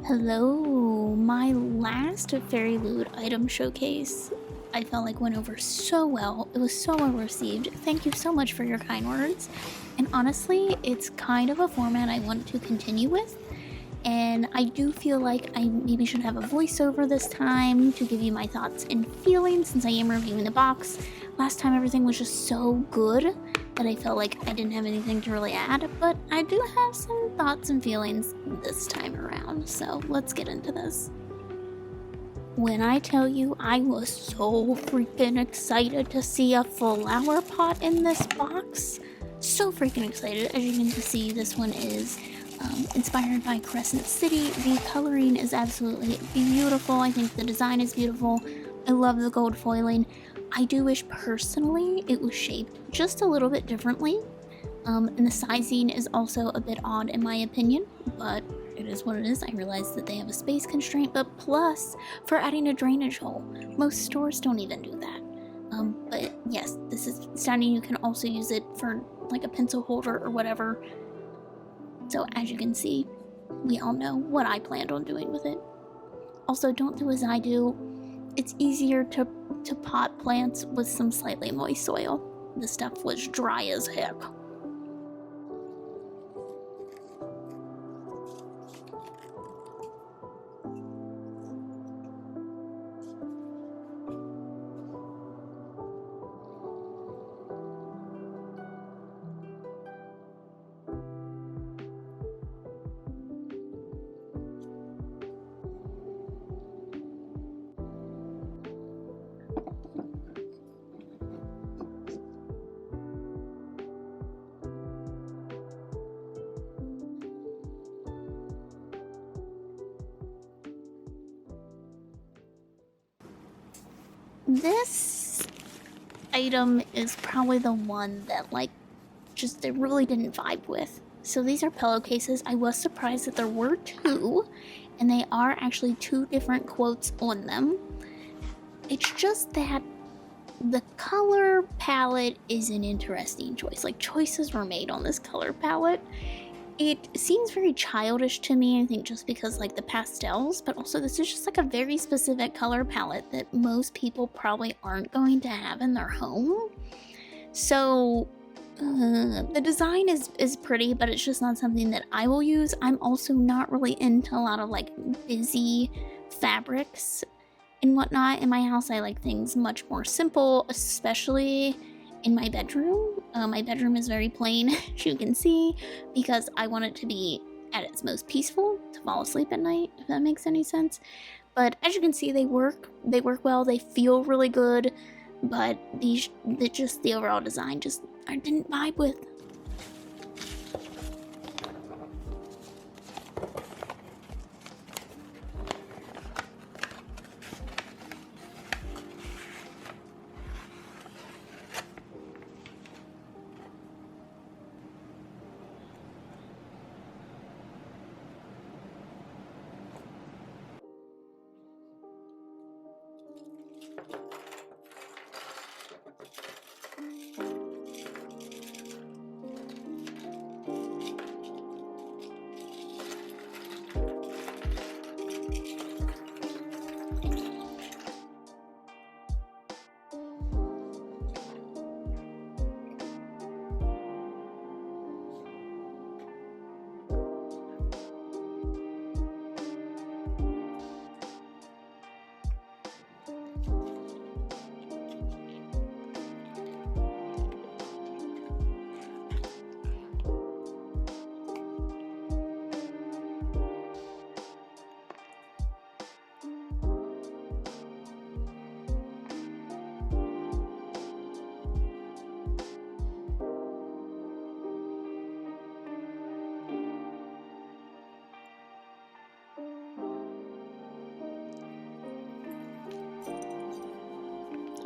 Hello, my last fairy loot item showcase I felt like went over so well. It was so well received. Thank you so much for your kind words. And honestly, it's kind of a format I want to continue with. And I do feel like I maybe should have a voiceover this time to give you my thoughts and feelings since I am reviewing the box. Last time everything was just so good that I felt like I didn't have anything to really add, but I do have some thoughts and feelings this time around, so let's get into this. When I tell you I was so freaking excited to see a flower pot in this box, so freaking excited. As you can see, this one is inspired by Crescent City. The coloring is absolutely beautiful. I think the design is beautiful. I love the gold foiling. I do wish personally it was shaped just a little bit differently. And the sizing is also a bit odd in my opinion, but it is what it is. I realize that they have a space constraint, but plus for adding a drainage hole. Most stores don't even do that. But yes, this is standing. You can also use it for like a pencil holder or whatever. So as you can see, we all know what I planned on doing with it. Also, don't do as I do. It's easier to pot plants with some slightly moist soil. This stuff was dry as heck. This item is probably the one that they really didn't vibe with. So these are pillowcases. I was surprised that there were two, and they are actually two different quotes on them. It's just that the color palette is an interesting choice. Like, choices were made on this color palette. It seems very childish to me, I think just because like the pastels, but also this is just like a very specific color palette that most people probably aren't going to have in their home. So the design is pretty, but it's just not something that I will use. I'm also not really into a lot of like busy fabrics and whatnot. In my house, I like things much more simple, especially in my bedroom. My bedroom is very plain, as you can see, because I want it to be at its most peaceful to fall asleep at night, if that makes any sense. But as you can see, they work well, they feel really good, but the overall design I didn't vibe with.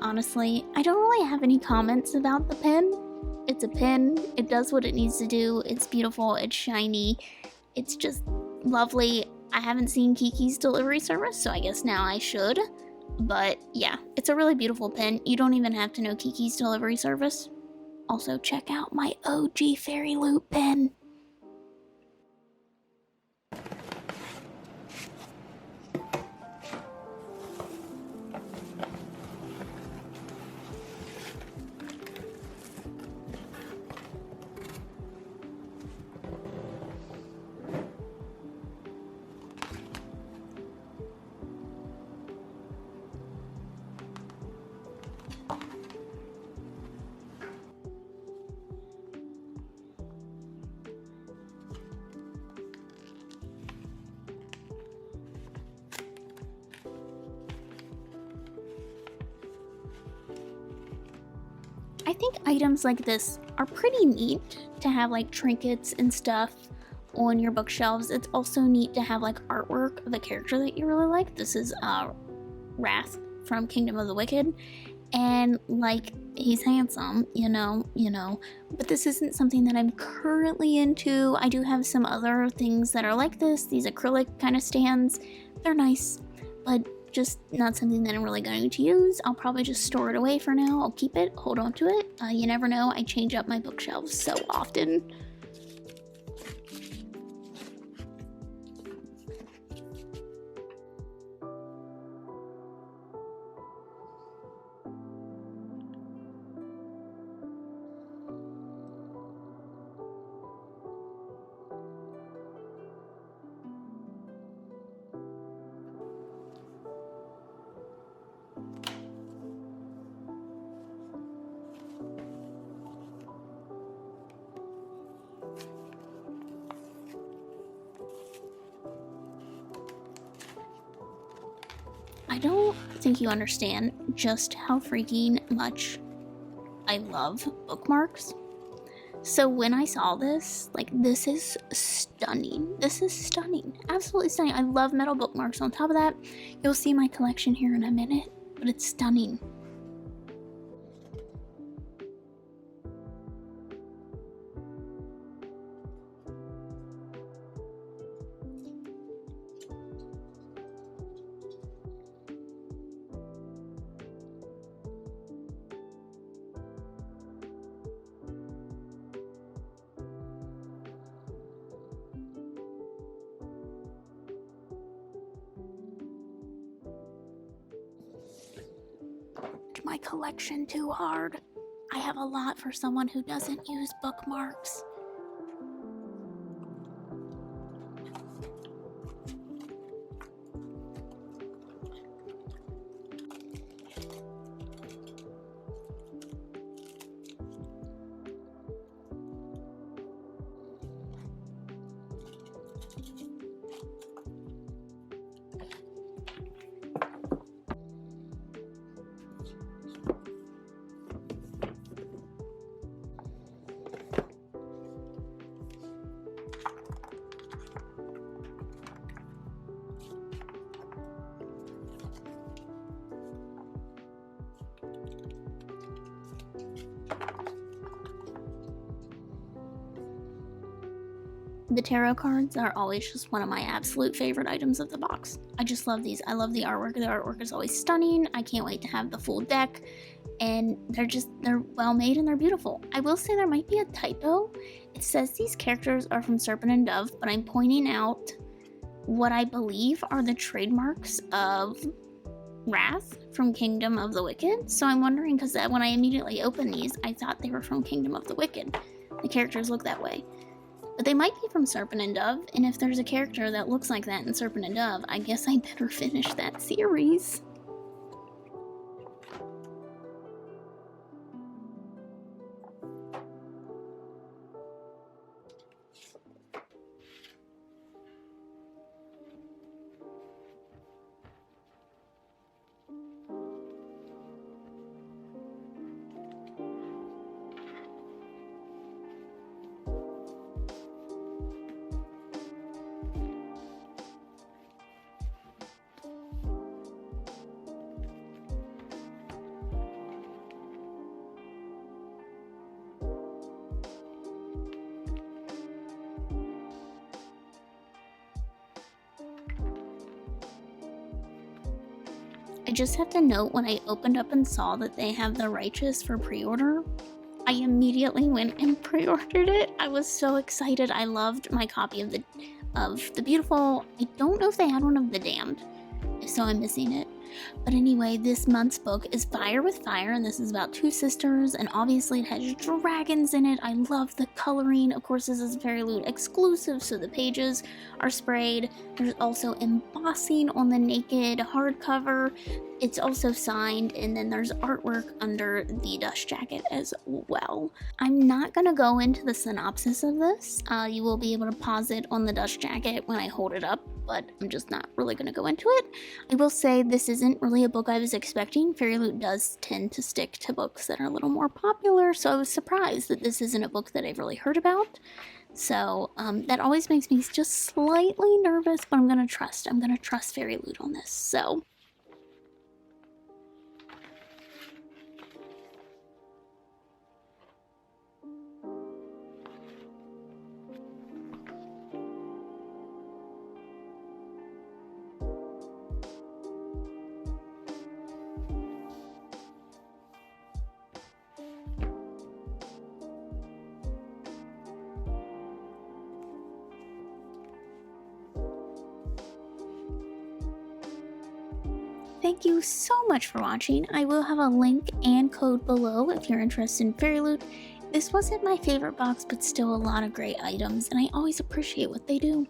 Honestly, I don't really have any comments about the pen. It's a pen, it does what it needs to do, it's beautiful, it's shiny, it's just lovely. I haven't seen Kiki's delivery service, so I guess now I should. But yeah, it's a really beautiful pen. You don't even have to know Kiki's delivery service. Also, check out my OG fairy loot pen. I think items like this are pretty neat to have, like trinkets and stuff on your bookshelves. It's also neat to have like artwork of a character that you really like. This is Wrath from Kingdom of the Wicked, and like he's handsome, you know, but this isn't something that I'm currently into. I do have some other things that are like this, these acrylic kind of stands. They're nice, but just not something that I'm really going to use. I'll probably just store it away for now. I'll keep it, hold on to it. You never know, I change up my bookshelves so often. I don't think you understand just how freaking much I love bookmarks. So when I saw this, like, this is stunning. This is stunning. Absolutely stunning. I love metal bookmarks. On top of that, you'll see my collection here in a minute, but it's stunning. My collection too hard. I have a lot for someone who doesn't use bookmarks. The tarot cards are always just one of my absolute favorite items of the box. I just love these. I love the artwork. The artwork is always stunning. I can't wait to have the full deck. And they're well made and they're beautiful. I will say there might be a typo. It says these characters are from Serpent and Dove, but I'm pointing out what I believe are the trademarks of Wrath from Kingdom of the Wicked. So I'm wondering, because when I immediately opened these, I thought they were from Kingdom of the Wicked. The characters look that way. But they might be from Serpent and Dove, and if there's a character that looks like that in Serpent and Dove, I guess I better finish that series. I just have to note, when I opened up and saw that they have The Righteous for pre-order, I immediately went and pre-ordered it. I was so excited. I loved my copy of the Beautiful. I don't know if they had one of The Damned, so I'm missing it. But anyway, this month's book is Fire with Fire, and this is about two sisters, and obviously it has dragons in it. I love the coloring. Of course, this is fairyloot exclusive, so the pages are sprayed. There's also embossing on the naked hardcover. It's also signed, and then there's artwork under the dust jacket as well. I'm not going to go into the synopsis of this. You will be able to pause it on the dust jacket when I hold it up, but I'm just not really going to go into it. I will say this is isn't really a book I was expecting. Fairyloot does tend to stick to books that are a little more popular, so I was surprised that this isn't a book that I've really heard about. So that always makes me just slightly nervous, but I'm gonna trust. I'm gonna trust Fairyloot on this. So thank you so much for watching. I will have a link and code below if you're interested in Fairyloot. This wasn't my favorite box, but still a lot of great items, and I always appreciate what they do.